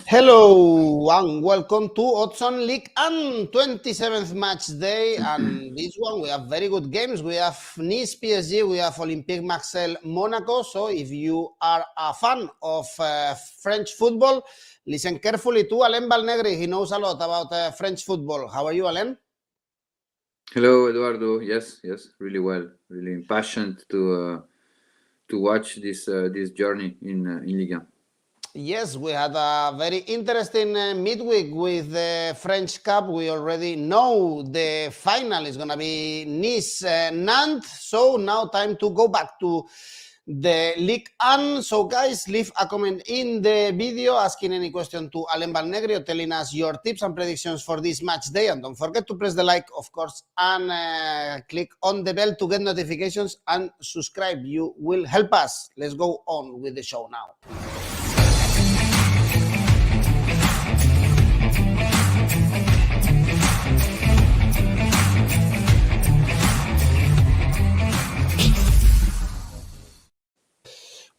Hello and welcome to Odds on Ligue and 27th match day. And this one we have very good games. We have Nice PSG, we have Olympique Marseille Monaco. So if you are a fan of French football, listen carefully to Alain Valnegri. He knows a lot about French football. How are you, Alain? Hello, Eduardo. Yes, really well. Really impassioned to watch this journey in Ligue. Yes, we had a very interesting midweek with the French Cup. We already know the final is going to be Nice-Nantes. So now time to go back to the Ligue 1. So guys, leave a comment in the video asking any question to Alain Valnegri or telling us your tips and predictions for this match day. And don't forget to press the like, of course, and click on the bell to get notifications and subscribe. You will help us. Let's go on with the show now.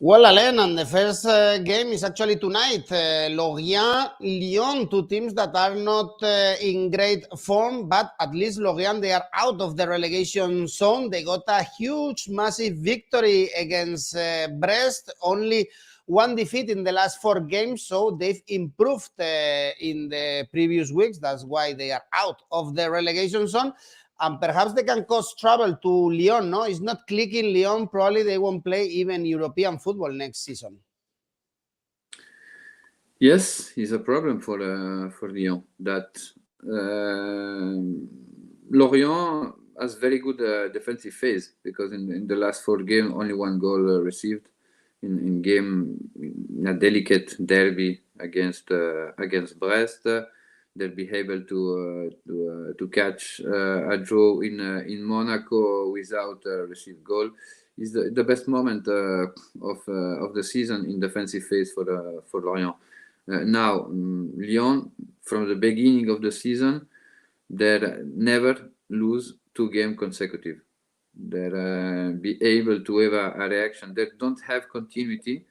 Well, Alain, and the first game is actually tonight. Lorient, Lyon, two teams that are not in great form, but at least Lorient, they are out of the relegation zone. They got a huge, massive victory against Brest, only one defeat in the last 4 games, so they've improved in the previous weeks. That's why they are out of the relegation zone. And perhaps they can cause trouble to Lyon, no? It's not clicking Lyon. Probably they won't play even European football next season. Yes, it's a problem for Lyon. That Lorient has very good defensive phase because in the last 4 games, only 1 goal received in a delicate derby against Brest. They'll be able to catch a draw in Monaco without a received goal. Is the best moment of the season in defensive phase for Lorient. Now Lyon, from the beginning of the season, they never lose 2 games consecutive. They'll be able to have a reaction. They don't have continuity.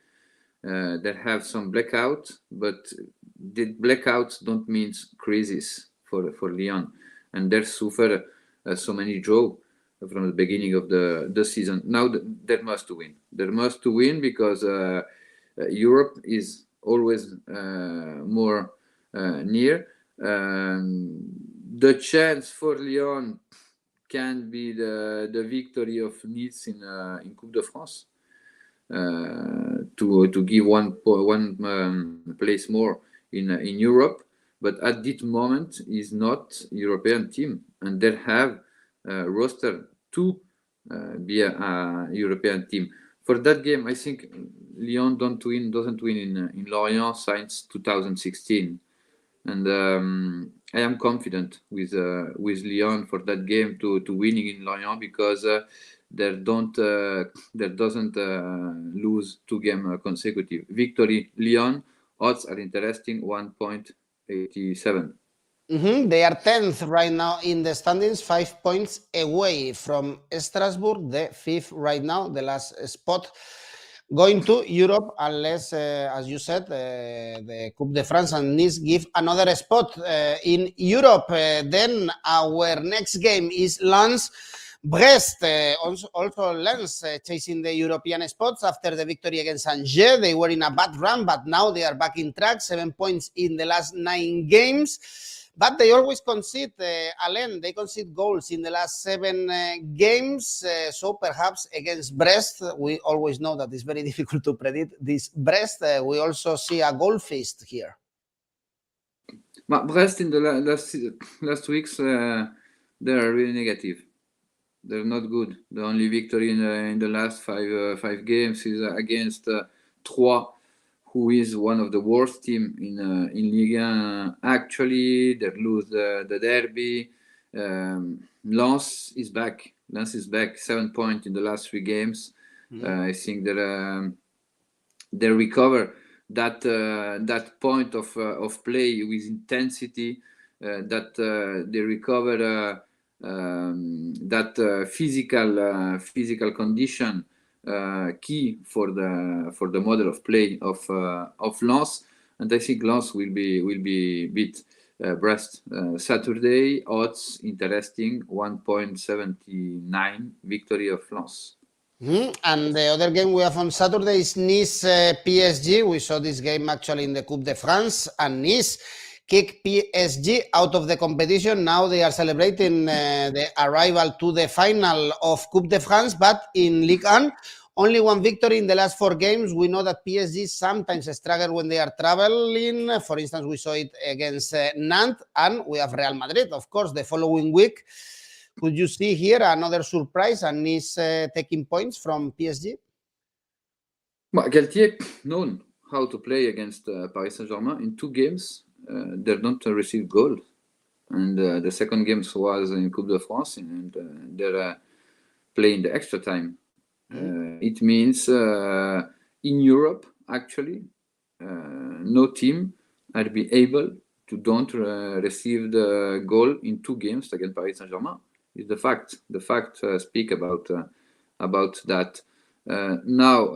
They have some blackouts, but the blackouts don't mean crisis for Lyon, and they suffer so many draws from the beginning of the season. Now they must win. They must win because Europe is always more near. The chance for Lyon can be the victory of Nice in Coupe de France. To give one place more in Europe, but at this moment is not European team, and they have roster to be a European team. For that game, I think Lyon doesn't win in Lorient since 2016, and I am confident with Lyon for that game to winning in Lorient because. There doesn't lose 2 games consecutive. Victory Lyon, odds are interesting, 1.87. They are 10th right now in the standings, 5 points away from Strasbourg, the 5th right now, the last spot going to Europe, unless, as you said, the Coupe de France and Nice give another spot in Europe. Then our next game is Lens. Brest, also Lens, chasing the European spots after the victory against Angers. They were in a bad run, but now they are back in track, 7 points in the last 9 games. But they always concede, Alain, they concede goals in the last 7 games. So perhaps against Brest, we always know that it's very difficult to predict this Brest. We also see a goal feast here. But Brest in the last weeks, they are really negative. They're not good. The only victory in the last 5 games is against Troyes, who is one of the worst team in Ligue. Actually, they lose the derby. Lens is back. 7 points in the last 3 games. I think that they recover that point of play with intensity. That they recover. That physical condition key for the model of play of Lens, and I think Lens will be beat Brest Saturday. Odds interesting 1.79 victory of Lens. And the other game we have on Saturday is Nice PSG. We saw this game actually in the Coupe de France, and Nice kick PSG out of the competition. Now they are celebrating the arrival to the final of Coupe de France, but in Ligue 1, only one victory in the last 4 games. We know that PSG sometimes struggle when they are traveling. For instance, we saw it against Nantes, and we have Real Madrid, of course, the following week. Could you see here another surprise and Nice taking points from PSG? Well, Galtier known how to play against Paris Saint-Germain. In 2 games, they don't receive goal. And the second game was in Coupe de France, and they're playing the extra time. It means in Europe, actually, no team will be able to don't receive the goal in 2 games against Paris Saint-Germain. Is the fact. The fact speak about that. Now,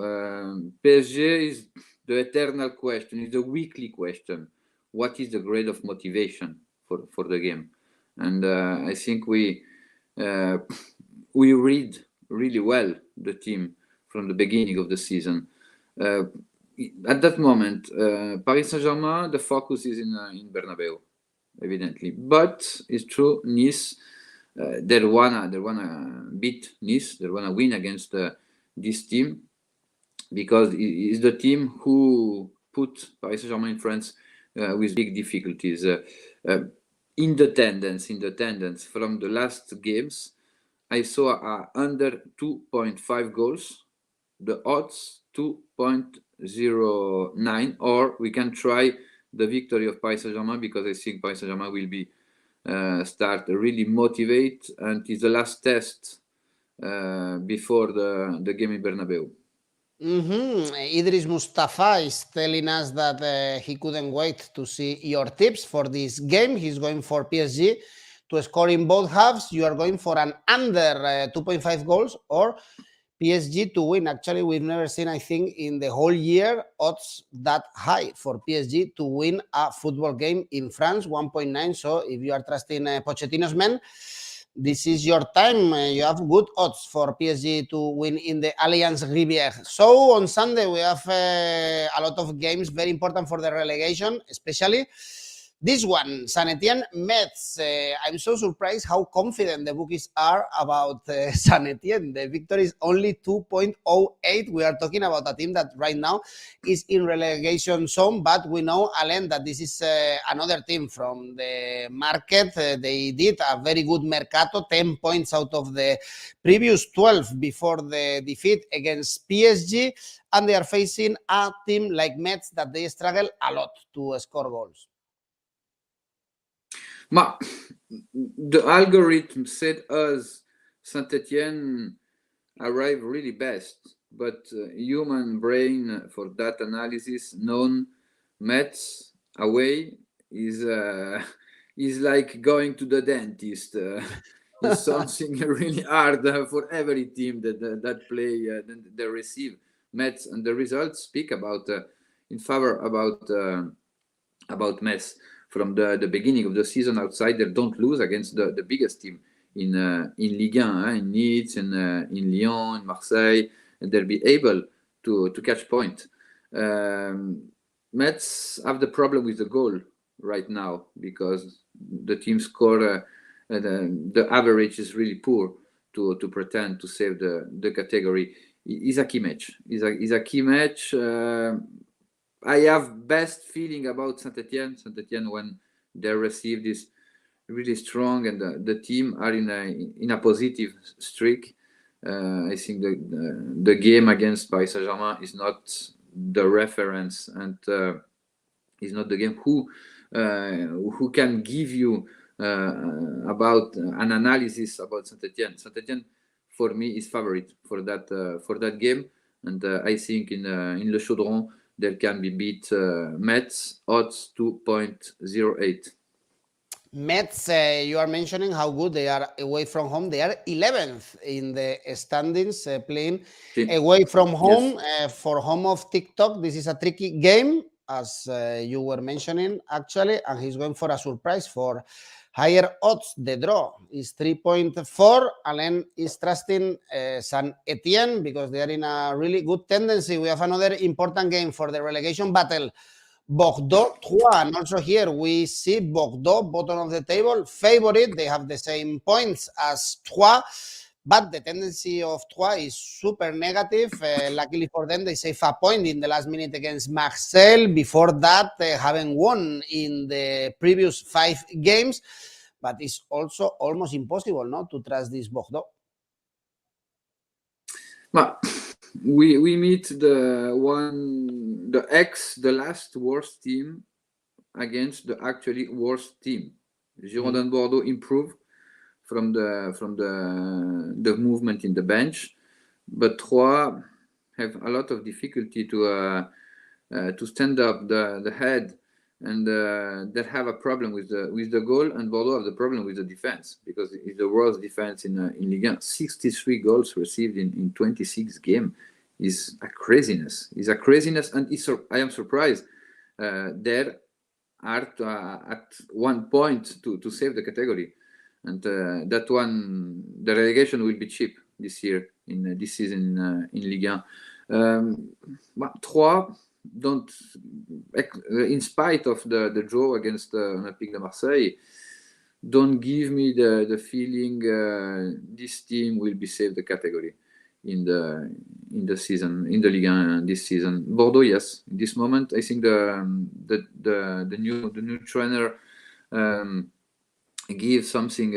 PSG is the eternal question, is the weekly question. What is the grade of motivation for the game? And I think we read really well the team from the beginning of the season. At that moment, Paris Saint-Germain, the focus is in Bernabeu, evidently. But it's true, Nice, they wanna beat Nice. They wanna win against this team, because it's the team who put Paris Saint-Germain in France with big difficulties. In the tendance from the last games, I saw under 2.5 goals. The odds 2.09, or we can try the victory of Paris Saint-Germain, because I think Paris Saint-Germain will be start really motivate, and it's the last test before the game in Bernabeu. Idris Mustafa is telling us that he couldn't wait to see your tips for this game. He's going for PSG to score in both halves. You are going for an under 2.5 goals or PSG to win. Actually, we've never seen, I think, in the whole year, odds that high for PSG to win a football game in France, 1.9. So if you are trusting Pochettino's men, this is your time. You have good odds for PSG to win in the Allianz Rivière. So on Sunday, we have a lot of games very important for the relegation, especially this one, Saint-Etienne, Metz. I'm so surprised how confident the bookies are about Saint-Etienne. The victory is only 2.08. We are talking about a team that right now is in relegation zone, but we know, Alain, that this is another team from the market. They did a very good mercato, 10 points out of the previous 12 before the defeat against PSG, and they are facing a team like Metz that they struggle a lot to score goals. The algorithm said us Saint-Etienne arrive really best, but human brain for that analysis known Metz away is like going to the dentist. It's something really hard for every team that play they receive Metz, and the results speak about in favor about Metz. From the beginning of the season, outsider don't lose against the biggest team in Ligue 1, in Nice, in Lyon, in Marseille, and they'll be able to catch point. Metz have the problem with the goal right now, because the team score the average is really poor to pretend to save the category. It's a key match. It's a key match. I have best feeling about Saint-Etienne. Saint-Etienne, when they receive this really strong, and the team are in a positive streak. I think the game against Paris Saint-Germain is not the reference, and is not the game who can give you about an analysis about Saint-Etienne. Saint-Etienne, for me, is favorite for that game, and I think in Le Chaudron they can be beat Metz, odds 2.08. Metz, you are mentioning how good they are away from home. They are 11th in the standings, playing away from home. Yes. For home of TikTok, this is a tricky game. as you were mentioning, actually, and he's going for a surprise for higher odds. The draw is 3.4. Alain is trusting Saint-Etienne because they are in a really good tendency. We have another important game for the relegation battle. Bordeaux, Troyes, and also here we see Bordeaux, bottom of the table, favorite. They have the same points as Troyes, but the tendency of Troyes is super negative. Luckily for them, they save a point in the last minute against Marseille. Before that, they haven't won in the previous 5 games, but it's also almost impossible not to trust this Bordeaux. But we meet the last worst team against the actually worst team. Girondin Bordeaux improved from the movement in the bench, but Troyes have a lot of difficulty to stand up the head, and they have a problem with the goal, and Bordeaux have the problem with the defense because it's the worst defense in Ligue 1. 63 goals received in 26 games is a craziness. It's a craziness, and I am surprised. There are at one point to save the category, and that one, the relegation will be cheap this year this season in Ligue 1. But Troyes don't, in spite of the draw against Olympique de Marseille, don't give me the feeling this team will be saved the category in the season, in the Ligue 1 this season. Bordeaux, yes, in this moment, I think the new trainer give something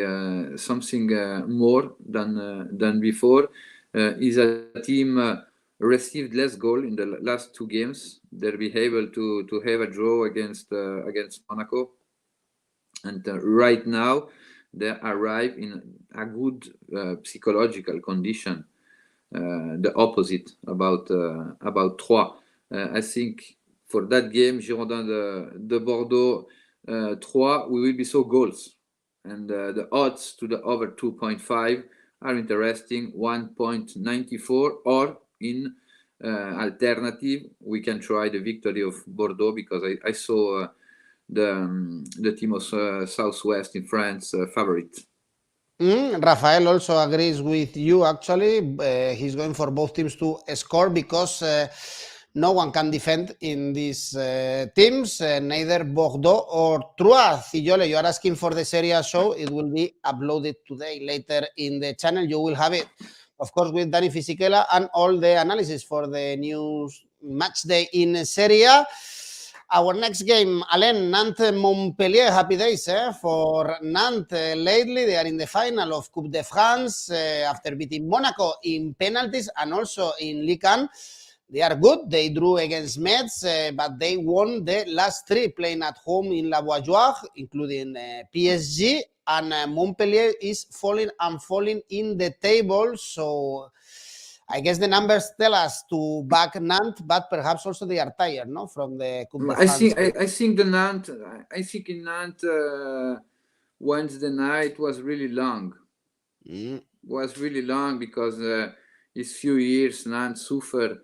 more than before. Is a team received less goal in the last 2 games. They'll be able to have a draw against Monaco, and right now they arrive in a good psychological condition. The opposite about Troyes. I think for that game, Girondin de Bordeaux, Troyes, we will be so goals, and the odds to the over 2.5 are interesting, 1.94, or in alternative, we can try the victory of Bordeaux because I saw the team of Southwest in France favorite. Rafael also agrees with you, actually. He's going for both teams to score because no one can defend in these teams, neither Bordeaux or Troyes. Cillole, you are asking for the Serie A show. It will be uploaded today, later in the channel. You will have it, of course, with Dani Fisichella and all the analysis for the new match day in Serie A. Our next game, Alain, Nantes Montpellier. Happy days for Nantes. Lately, they are in the final of Coupe de France after beating Monaco in penalties and also in Ligue 1. They are good. They drew against Metz, but they won the last 3 playing at home in La Beaujoire, including PSG. And Montpellier is falling in the table. So I guess the numbers tell us to back Nantes, but perhaps also they are tired, no, from the Coupe de France. I think in Nantes Wednesday night was really long. Was really long because these few years Nantes suffered.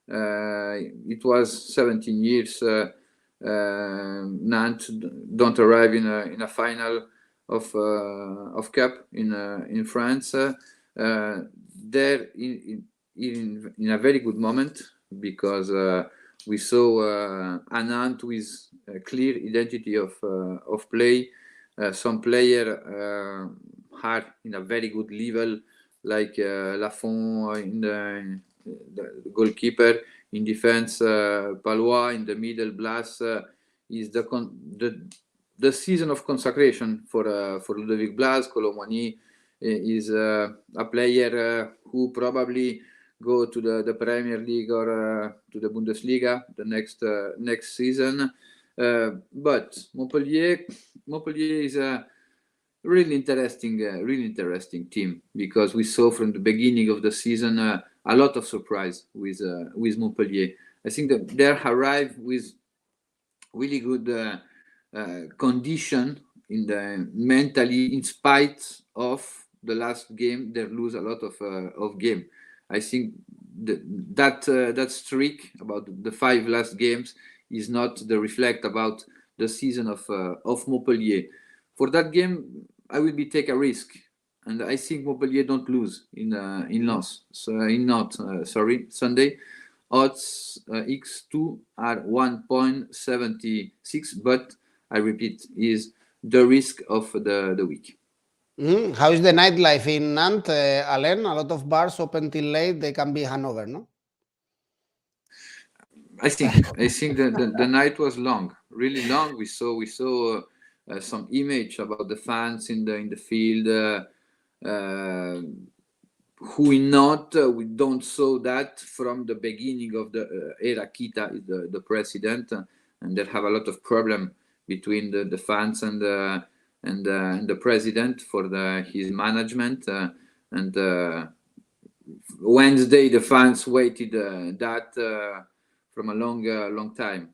It was 17 years. Nantes don't arrive in a final of cup in France. They're in a very good moment because we saw a Nantes with a clear identity of play. Some player are in a very good level, like Lafont in the goalkeeper, in defense Palois, in the middle Blas is the season of consecration for Ludovic Blas. Colomboigny is a player who probably go to the Premier League or to the Bundesliga the next season. But Montpellier is a really interesting team because we saw from the beginning of the season a lot of surprise with Montpellier. I think that they arrive with really good condition in the mentally, in spite of the last game, they lose a lot of game. I think that streak about the 5 last games is not the reflect about the season of Montpellier. For that game, I will take a risk, and I think Montpellier don't lose in Nantes. So in Nantes, Sunday. Odds X2 are 1.76, but I repeat, is the risk of the week. How is the nightlife in Nantes, Alain? A lot of bars open till late. They can be hangover, no? I think the night was long, really long. We saw some image about the fans in the field. Who we don't saw that from the beginning of the era. Kita is the president, and they have a lot of problem between the fans and the president for his management. And Wednesday, the fans waited that from a long time.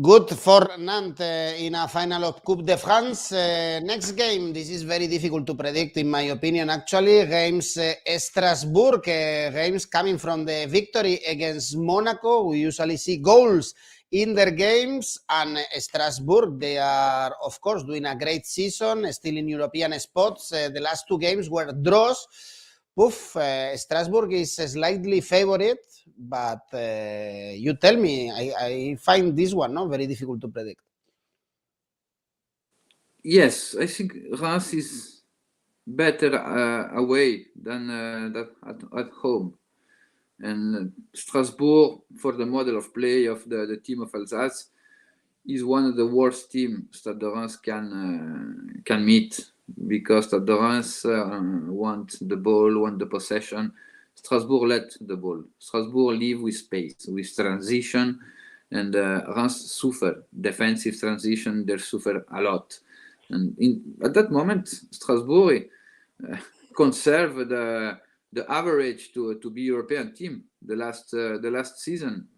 Good for Nantes in a final of Coupe de France. Next game, this is very difficult to predict, in my opinion, actually. Reims, Strasbourg. Reims coming from the victory against Monaco. We usually see goals in their games. And Strasbourg, they are, of course, doing a great season, still in European spots. The last two games were draws. Strasbourg is slightly favorite, but you tell me. I find this one very difficult to predict. Yes, I think Reims is better away than that at home. And Strasbourg, for the model of play of the team of Alsace, is one of the worst teams that the Reims can meet, because the Reims want the ball, want the possession. Strasbourg let the ball. Strasbourg live with space, with transition, and Reims suffer defensive transition. They suffer a lot, and at that moment, Strasbourg conserve the average to be European team the last season.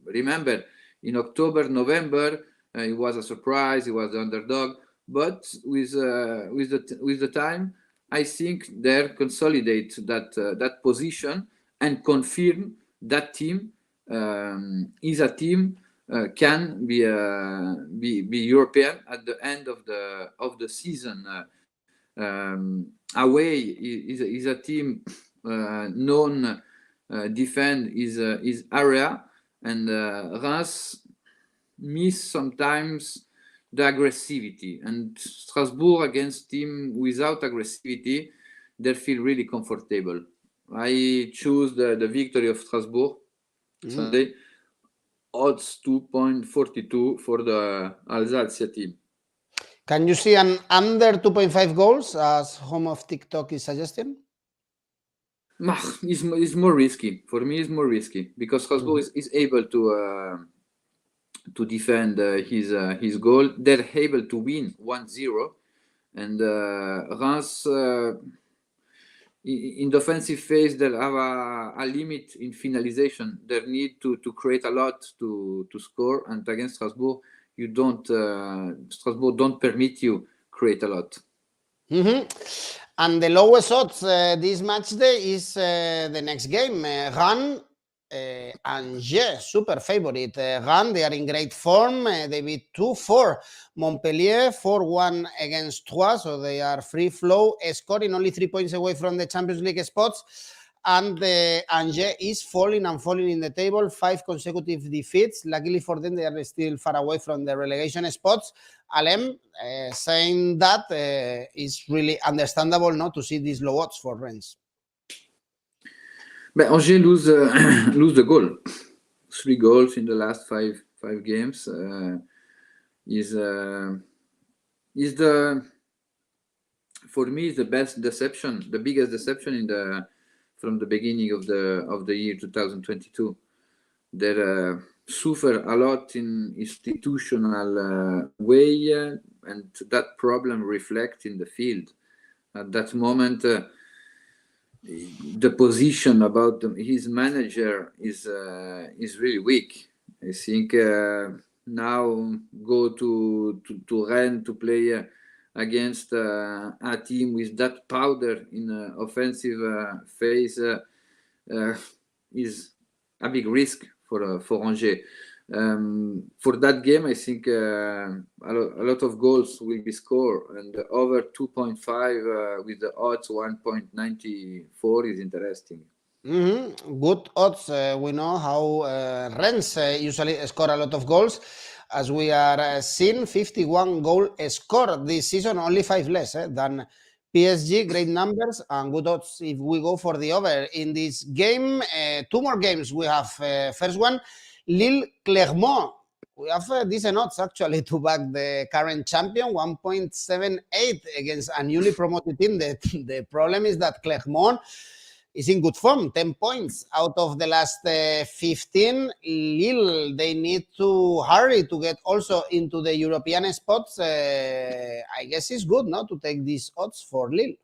Remember, in October, November, it was a surprise. It was the underdog, but with the time, I think they consolidate that position and confirm that team is a team can be European at the end of the season. Away is a team known defend is area, and Reims miss sometimes the aggressivity, and Strasbourg against team without aggressivity, they feel really comfortable. I choose the victory of Strasbourg Sunday. Odds 2.42 for the Alsace team. Can you see an under 2.5 goals as home of TikTok is suggesting? It's more risky. For me, it's more risky because Strasbourg is able to defend his goal. They're able to win 1-0, and Reims in the offensive phase they have a limit in finalization. They need to create a lot to score, and against Strasbourg you don't. Strasbourg don't permit you create a lot. And the lowest odds this match day is the next game. Rennes, Angers, super favorite. Rennes, they are in great form. They beat 2-4 Montpellier, 4-1 against Troyes, so they are free flow, scoring only 3 points away from the Champions League spots. And Angers is falling in the table, 5 consecutive defeats. Luckily for them, they are still far away from the relegation spots. Alain, saying that is really understandable not to see these low odds for Rennes. But Angers lose the goal. 3 goals in the last five games. Is the, for me, is the best deception, the biggest deception from the beginning of the year 2022. They suffer a lot in institutional way, and that problem reflects in the field. At that moment, the position about his manager is really weak. I think now go to Rennes to play against a team with that powder in offensive phase is a big risk for Angers. For that game, I think a lot of goals will be scored, and over 2.5 with the odds 1.94 is interesting. Good odds. We know how Rennes usually score a lot of goals. As we are seeing, 51 goal scored this season, only 5 less than PSG. Great numbers and good odds if we go for the over in this game. 2 more games we have. First one, Lille Clermont. We have decent odds actually to back the current champion, 1.78 against a newly promoted team. The problem is that Clermont is in good form, 10 points out of the last 15. Lille, they need to hurry to get also into the European spots. I guess it's good, no, to take these odds for Lille.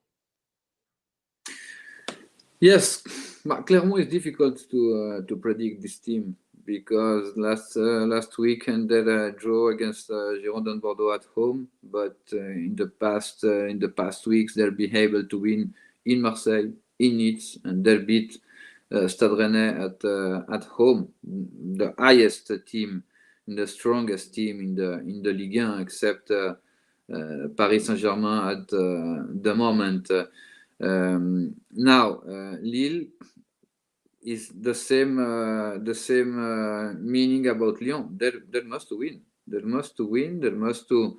Yes, but Clermont is difficult to predict this team because last weekend they draw against Girondins Bordeaux at home, but in the past weeks they'll be able to win in Marseille, in Nice, and they beat Stade Rennais at home, the highest team, the strongest team in the Ligue 1, except Paris Saint-Germain at the moment. Now Lille is the same meaning about Lyon. They must win. They must win. They must to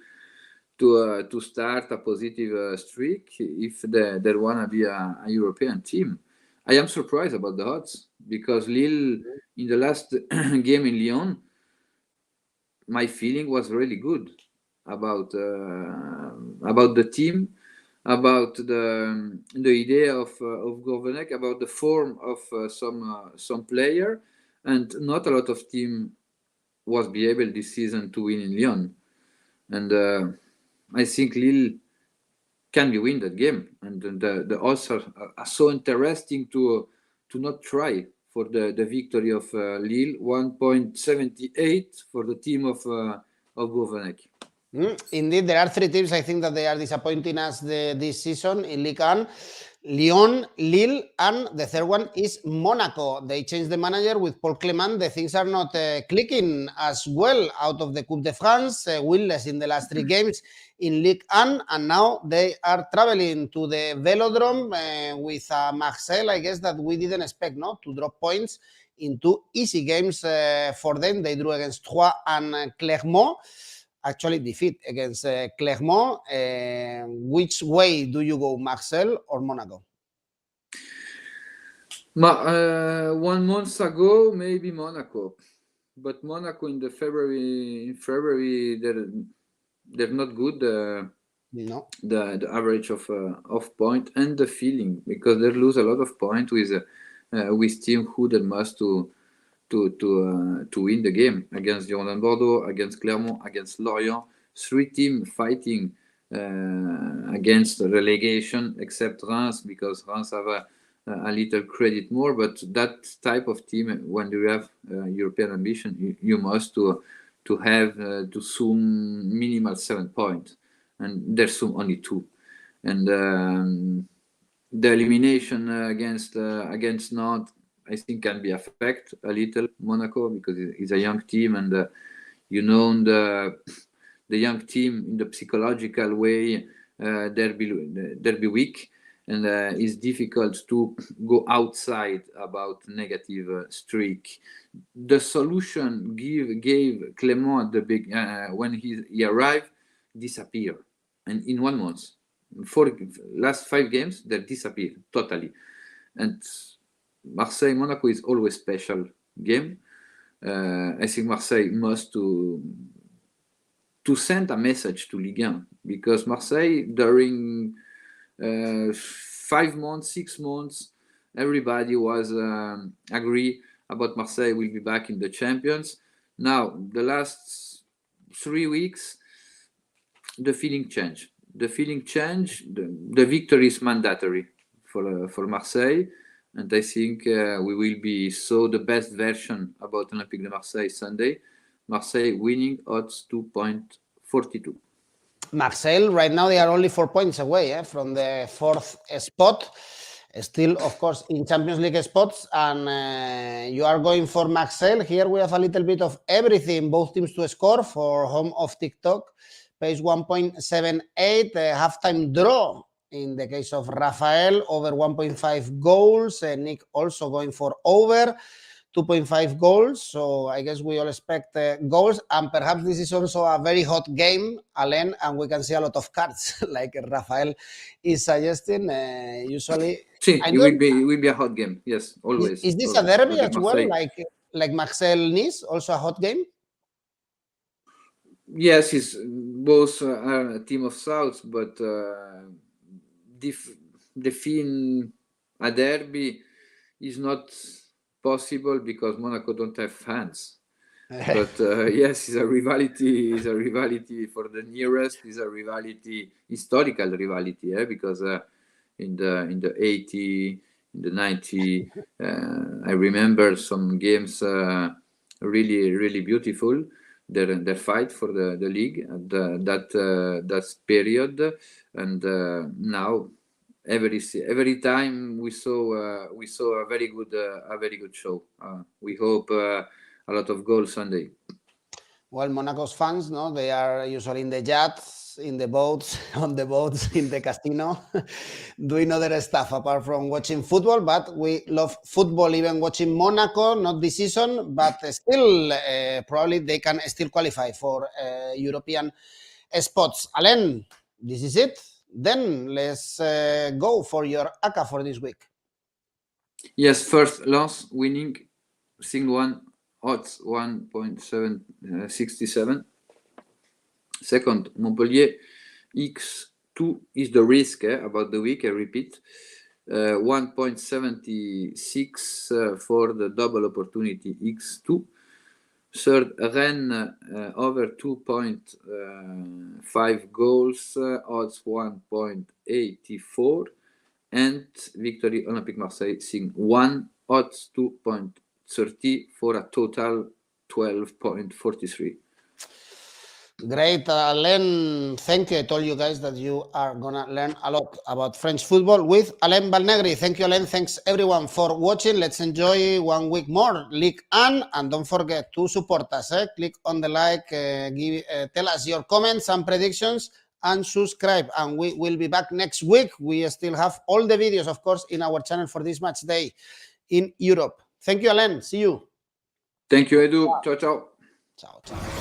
start a positive streak if they want to be a European team. I am surprised about the odds because Lille in the last game in Lyon, my feeling was really good about the team, about the idea of Gourvenec, about the form of some player, and not a lot of team was be able this season to win in Lyon, and I think Lille can be win that game, and the odds are so interesting to not try for the victory of Lille, 1.78 for the team of Gourvenec. Indeed, there are 3 teams I think that they are disappointing us this season in Ligue 1. Lyon, Lille, and the third one is Monaco. They changed the manager with Paul Clement. The things are not clicking as well out of the Coupe de France, winless in the last 3 games in Ligue 1, and now they are traveling to the Velodrome with Marseille, I guess, that we didn't expect, no, to drop points in 2 easy games for them. They drew against Troyes and Clermont. Actually defeat against Clermont. Which way do you go, Marseille or Monaco? 1 month ago, maybe Monaco, but Monaco in February they're not good. No, the average of point and the feeling, because they lose a lot of point with team who they must to win the game against Girondins Bordeaux, against Clermont, against Lorient. 3 teams fighting against relegation, except Reims, because Reims have a little credit more. But that type of team, when you have European ambition, you must to have to sum minimal 7 points, and they sum only 2. And the elimination against Nantes, I think, can be affect a little Monaco, because it's a young team, and the young team in the psychological way they'll be weak, and it's difficult to go outside about negative streak. The solution gave Clermont at the big when he arrived disappear, and in 1 month, for last 5 games they disappear totally. And Marseille Monaco is always special game. I think Marseille must to send a message to Ligue 1, because Marseille during 5 months, 6 months, everybody was agree about Marseille will be back in the champions. Now the last 3 weeks, the feeling changed. The victory is mandatory for Marseille. And I think we will be the best version about Olympique de Marseille Sunday. Marseille winning odds 2.42. Marseille, right now, they are only 4 points away from the 4th spot. Still, of course, in Champions League spots, and you are going for Marseille. Here we have a little bit of everything. Both teams to score for home of TikTok. Pays 1.78, halftime draw in the case of Rafael, over 1.5 goals. Nick also going for over 2.5 goals. So I guess we all expect goals. And perhaps this is also a very hot game, Alain, and we can see a lot of cards, like Rafael is suggesting. Usually, See, it will be a hot game. Yes, always. Is this a derby as well, Marseille. like Marseille-Nice, also a hot game? Yes, it's both are a team of Souths, but define a derby is not possible because Monaco don't have fans. But yes, it's a rivalry. It's a rivalry for the nearest. It's a rivalry, historical rivalry, because in the 80, in the 90, I remember some games really beautiful. Their fight for the league at that period, and now every time we saw a very good show. We hope a lot of goals Sunday. Well, Monaco's fans, no, they are usually in the yachts, in the boats, on the boats, in the casino, doing other stuff apart from watching football. But we love football, even watching Monaco, not this season, but still, probably they can still qualify for European spots. Alain, this is it. Then let's go for your ACCA for this week. Yes, first Lens winning, single one. Odds 1.767. Second, Montpellier X2 is the risk about the week. I repeat, 1.76 for the double opportunity X2. Third, Rennes over 2.5 goals, odds 1.84, and Victory Olympique Marseille Sing 1, odds 2.30 for a total 12.43. Great, Alain. Thank you. I told you guys that you are going to learn a lot about French football with Alain Valnegri. Thank you, Alain. Thanks, everyone, for watching. Let's enjoy 1 week more Ligue 1. And don't forget to support us. Click on the like, tell us your comments and predictions, and subscribe. And we will be back next week. We still have all the videos, of course, in our channel for this match day in Europe. Thank you, Alain. See you. Thank you, Edu. Ciao, ciao. Ciao, ciao.